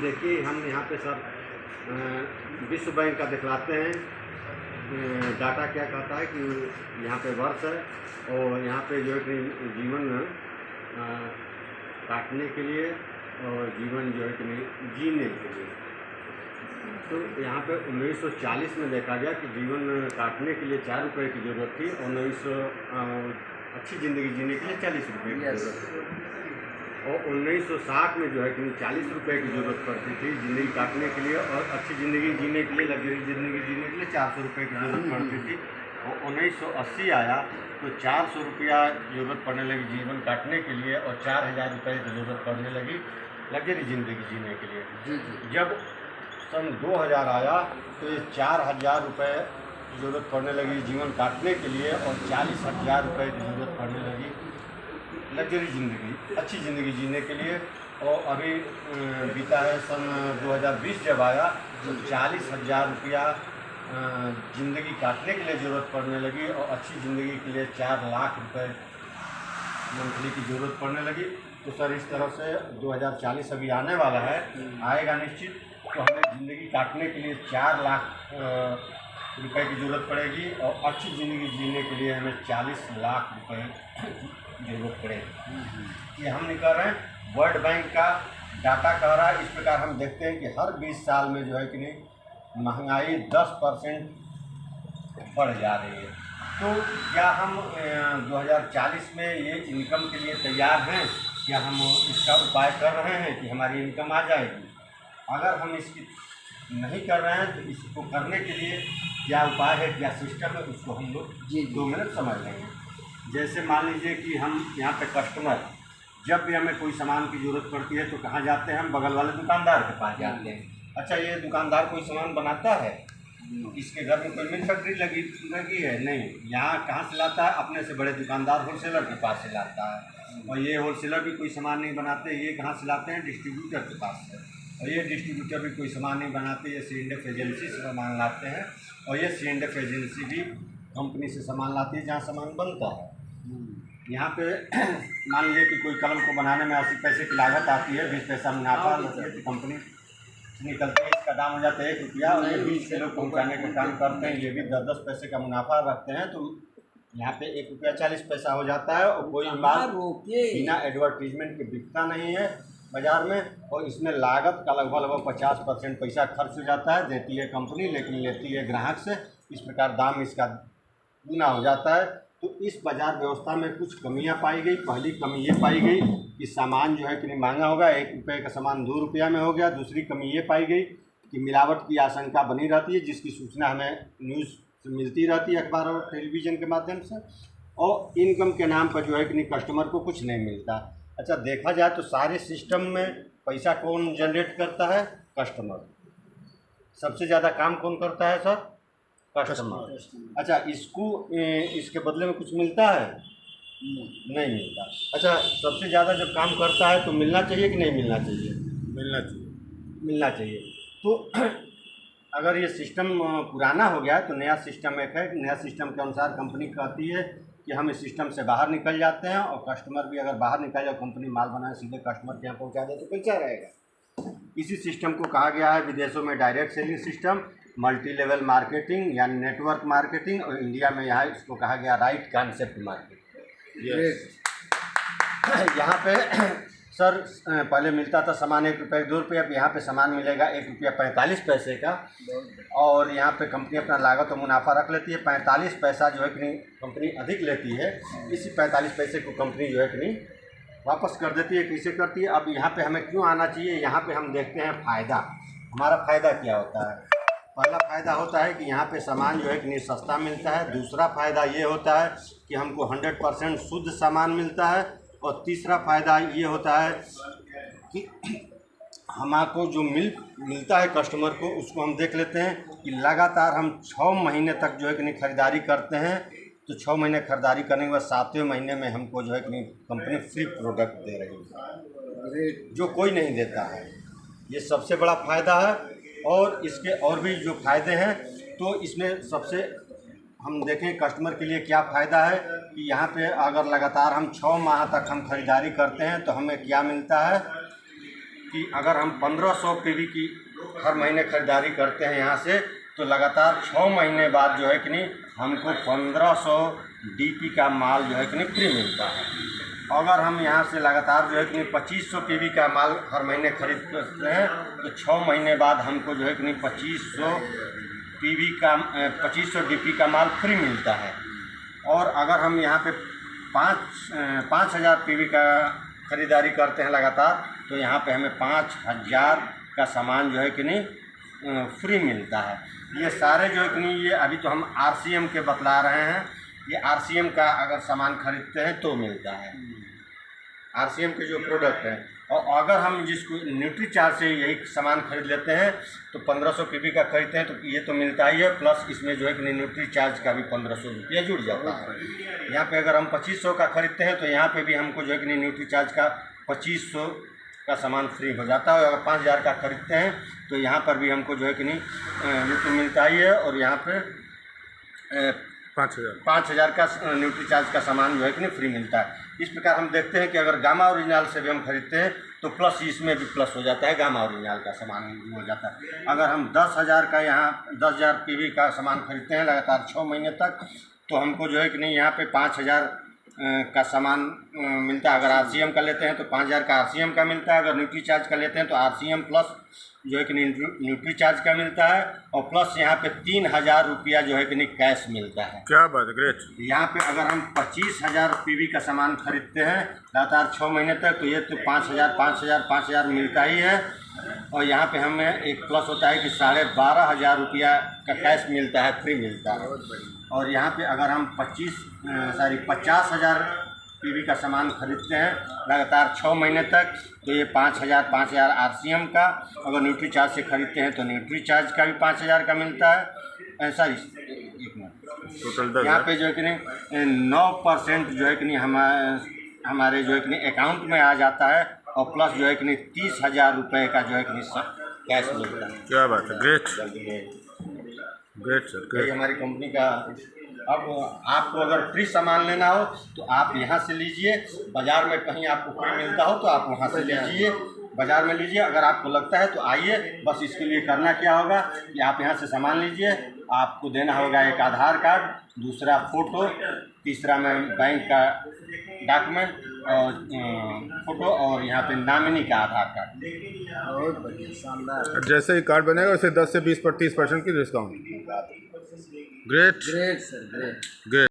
देखिए हम यहाँ पे सर विश्व बैंक का दिखलाते हैं। डाटा क्या कहता है कि यहाँ पे वर्ष है और यहाँ पे जो है कि जीवन काटने के लिए और जीवन जो है कि जीने के लिए। तो यहाँ पे 1940 में देखा गया कि जीवन काटने के लिए 4 रुपये की ज़रूरत थी और अच्छी ज़िंदगी जीने के लिए 40 रुपये की ज़रूरत थी। और 1960 में जो है कि 40 रुपये की ज़रूरत पड़ती थी ज़िंदगी काटने के लिए, और अच्छी ज़िंदगी जीने के लिए, लग्जरी ज़िंदगी जीने के लिए 400 रुपये की ज़रूरत पड़ती थी। और 1980 आया तो 400 रुपया ज़रूरत पड़ने लगी जीवन काटने के लिए, और 4000 रुपये की ज़रूरत पड़ने लगी लग्जरी ज़िंदगी जीने के लिए। जब सन 2000 आया तो ये 4000 रुपये ज़रूरत पड़ने लगी जीवन काटने के लिए, और 40,000 रुपये की ज़रूरत पड़ने लगी लग्जरी ज़िंदगी, अच्छी ज़िंदगी जीने के लिए। और अभी बीता है सन 2020 जब आया तो 40,000 रुपया ज़िंदगी काटने के लिए ज़रूरत पड़ने लगी, और अच्छी ज़िंदगी के लिए 4 लाख रुपए मंथली की ज़रूरत पड़ने लगी। तो सर इस तरह से 2040 अभी आने वाला है, आएगा निश्चित, तो हमें ज़िंदगी काटने के लिए 4 लाख रुपए की ज़रूरत पड़ेगी, और अच्छी ज़िंदगी जीने के लिए हमें 40 लाख रुपए ज़रूरत पड़ेगी। ये हम नहीं कर रहे हैं, वर्ल्ड बैंक का डाटा कह रहा है। इस प्रकार हम देखते हैं कि हर 20 साल में जो है कि नहीं महंगाई 10% बढ़ जा रही है। तो क्या हम 2040 में ये इनकम के लिए तैयार हैं? क्या हम इसका उपाय कर रहे हैं कि हमारी इनकम आ जाएगी? अगर हम इसकी नहीं कर रहे हैं तो इसको करने के लिए क्या उपाय है, क्या सिस्टम है, उसको हम लोग 2 मिनट समझ लेंगे। जैसे मान लीजिए कि हम यहाँ पे कस्टमर, जब भी हमें कोई सामान की ज़रूरत पड़ती है तो कहाँ जाते हैं? हम बगल वाले दुकानदार के पास जाते हैं। अच्छा, ये दुकानदार कोई सामान बनाता है? इसके घर में कोई मिल फैक्ट्री लगी है? नहीं। यहाँ कहाँ से लाता है? अपने से बड़े दुकानदार होलसेलर के पास से लाता है। और ये होलसेलर भी कोई सामान नहीं बनाते, ये कहाँ से लाते हैं? डिस्ट्रीब्यूटर के पास से। और ये डिस्ट्रीब्यूटर भी कोई सामान नहीं बनाते, ये C&F एजेंसी से सामान लाते हैं। और ये C&F एजेंसी भी कंपनी से सामान लाती है जहाँ सामान बनता है। यहाँ पे मान लीजिए कि कोई कलम को बनाने में 80 पैसे की लागत आती है, 20 पैसा मुनाफा होती है, तो कंपनी निकलती है, इसका दाम हो जाता है 1 रुपया, और ये 20 किलो पहुँचाने का काम करते हैं, ये भी 10-10 पैसे का मुनाफा रखते हैं। तो यहाँ पे 1 रुपया 40 पैसा हो जाता है, और कोई माल बिना एडवर्टीजमेंट के बिकता नहीं है बाज़ार में। और इसमें लागत का लगभग 50% पैसा खर्च हो जाता है, देती है कंपनी, लेकिन लेती है ग्राहक से। इस प्रकार दाम इसका गुना हो जाता है। तो इस बाज़ार व्यवस्था में कुछ कमियां पाई गई। पहली कमी ये पाई गई कि सामान जो है कि महंगा होगा, 1 रुपये का सामान 2 रुपया में हो गया। दूसरी कमी ये पाई गई कि मिलावट की आशंका बनी रहती है, जिसकी सूचना हमें न्यूज़ से मिलती रहती है, अखबार और टेलीविज़न के माध्यम से। और इनकम के नाम पर जो है कि कस्टमर को कुछ नहीं मिलता। अच्छा, देखा जाए तो सारे सिस्टम में पैसा कौन जनरेट करता है? कस्टमर। सबसे ज़्यादा काम कौन करता है सर? कस्टमर। अच्छा, इसको इसके बदले में कुछ मिलता है? नहीं मिलता। अच्छा, सबसे ज़्यादा जब काम करता है तो मिलना चाहिए कि नहीं मिलना चाहिए? मिलना चाहिए। तो अगर ये सिस्टम पुराना हो गया है तो नया सिस्टम एक है। नया सिस्टम के अनुसार कंपनी कहती है कि हम इस सिस्टम से बाहर निकल जाते हैं, और कस्टमर भी अगर बाहर निकल जाए, कंपनी माल बनाए सीधे कस्टमर के यहाँ पहुँचा दे तो कैसा रहेगा? इसी सिस्टम को कहा गया है विदेशों में direct selling system, multi level marketing यानी नेटवर्क मार्केटिंग, और इंडिया में यहाँ इसको कहा गया राइट कॉन्सेप्ट मार्केटिंग। यहाँ पे सर पहले मिलता था सामान 1 रुपये 2 रुपये, अब यहाँ पे सामान मिलेगा 1 रुपया 45 पैसे का। और यहाँ पे कंपनी अपना लागत और मुनाफा रख लेती है। 45 पैसा जो है कि नहीं कंपनी अधिक लेती है, इसी 45 पैसे को कंपनी जो है कि नहीं वापस कर देती है। कैसे करती है? अब यहाँ पे हमें क्यों आना चाहिए? यहाँ पे हम देखते हैं फ़ायदा। हमारा फ़ायदा क्या होता है? पहला फ़ायदा होता है कि यहाँ पे सामान जो है कि नहीं सस्ता मिलता है। दूसरा फ़ायदा ये होता है कि हमको 100% शुद्ध सामान मिलता है। और तीसरा फ़ायदा ये होता है कि हमको जो मिलता है कस्टमर को, उसको हम देख लेते हैं कि लगातार हम 6 महीने तक जो है कि नहीं खरीदारी करते हैं। तो 6 महीने खरीदारी करने के बाद 7वें महीने में हमको जो है कि नहीं कंपनी फ्री प्रोडक्ट दे रही है, जो कोई नहीं देता है। ये सबसे बड़ा फ़ायदा है। और इसके और भी जो फ़ायदे हैं, तो इसमें सबसे हम देखें कस्टमर के लिए क्या फ़ायदा है कि यहाँ पे अगर लगातार हम 6 माह तक हम खरीदारी करते हैं तो हमें क्या मिलता है? कि अगर हम 1500 पीवी की हर महीने खरीदारी करते हैं यहाँ से, तो लगातार 6 महीने बाद जो है कि नहीं हमको 1500 डीपी का माल जो है कि नहीं फ्री मिलता है। अगर हम यहाँ से लगातार जो है कि नहीं 2500 पीवी का माल हर महीने खरीदते हैं, तो 6 महीने बाद हमको जो है कि नहीं 2500 डीपी का माल फ्री मिलता है। और अगर हम यहाँ पे 5000 पीवी का ख़रीदारी करते हैं लगातार, तो यहाँ पे हमें 5000 का सामान जो है कि नहीं फ्री मिलता है। ये सारे जो है कि नहीं, ये अभी तो हम आरसीएम के बतला रहे हैं, ये आरसीएम का अगर सामान खरीदते हैं तो मिलता है, आरसीएम के जो प्रोडक्ट हैं। और अगर हम जिसको न्यूट्रीचार्ज से यही सामान खरीद लेते हैं तो 1500 पीवी का खरीदते हैं, तो ये तो मिलता ही है, प्लस इसमें जो है कि न्यूट्रीचार्ज का भी 1500 रुपया जुड़ जाता है। यहाँ पे अगर हम 2500 का खरीदते हैं तो यहाँ पे भी हमको जो है कि न्यूट्रीचार्ज का 2500 का सामान फ्री हो जाता है। अगर 5000 का खरीदते हैं तो यहाँ पर भी हमको जो है कि ये तो मिलता ही है, और यहाँ पे 5000 का न्यूट्रीचार्ज का सामान जो है कि नहीं फ्री मिलता है। इस प्रकार हम देखते हैं कि अगर गामा ओरिजिनल से भी हम खरीदते हैं तो प्लस इसमें भी प्लस हो जाता है, गामा ओरिजिनल का सामान भी हो जाता है। अगर हम 10,000 का यहाँ 10,000 पीवी का सामान खरीदते हैं लगातार 6 महीने तक, तो हमको जो है कि नहीं यहाँ पे 5000 का सामान मिलता है। अगर आरसीएम का लेते हैं तो 5000 का आरसीएम का मिलता है। अगर न्यूट्रीचार्ज का लेते हैं तो आरसीएम प्लस जो है कि न्यूट्रीचार्ज का मिलता है, और प्लस यहाँ पे 3000 रुपया जो है कि नहीं कैश मिलता है। क्या बात है, ग्रेट। यहाँ पे अगर हम 25000 पीवी का सामान खरीदते हैं लगातार 6 महीने तक, तो ये तो 5000 मिलता ही है। और यहाँ पे हमें एक प्लस होता है कि 12500 रुपया का कैश मिलता है, फ्री मिलता है। और यहाँ पे अगर हम 50,000 पीवी का सामान खरीदते हैं लगातार 6 महीने तक, तो ये 5000 आरसीएम का। अगर न्यूट्रीचार्ज से खरीदते हैं तो न्यूट्रीचार्ज का भी 5000 का मिलता है। ऐसा ही एक मिनट टोटल यहाँ पे जो है कि नहीं 9% जो है कि नहीं हमारे जो है कि नहीं अकाउंट में आ जाता है, और प्लस जो है कि नहीं 30,000 रुपये का जो है कि नहीं कैश मिलता है। क्या बात है, ग्रेट सर। ये हमारी कंपनी का। अब आपको अगर फ्री सामान लेना हो तो आप यहाँ से लीजिए, बाज़ार में कहीं आपको फ्री मिलता हो तो आप वहाँ से लीजिए, बाज़ार में लीजिए। अगर आपको लगता है तो आइए, बस इसके लिए करना क्या होगा कि आप यहाँ से सामान लीजिए। आपको देना होगा एक आधार कार्ड, दूसरा फ़ोटो, तीसरा में बैंक का डॉक्यूमेंट और फ़ोटो, और यहाँ पे नॉमिनी का आधार कार्ड। बहुत बढ़िया, शानदार। जैसे ही कार्ड बनेगा वैसे 10 से 20 30% की डिस्काउंट। Great sir, great.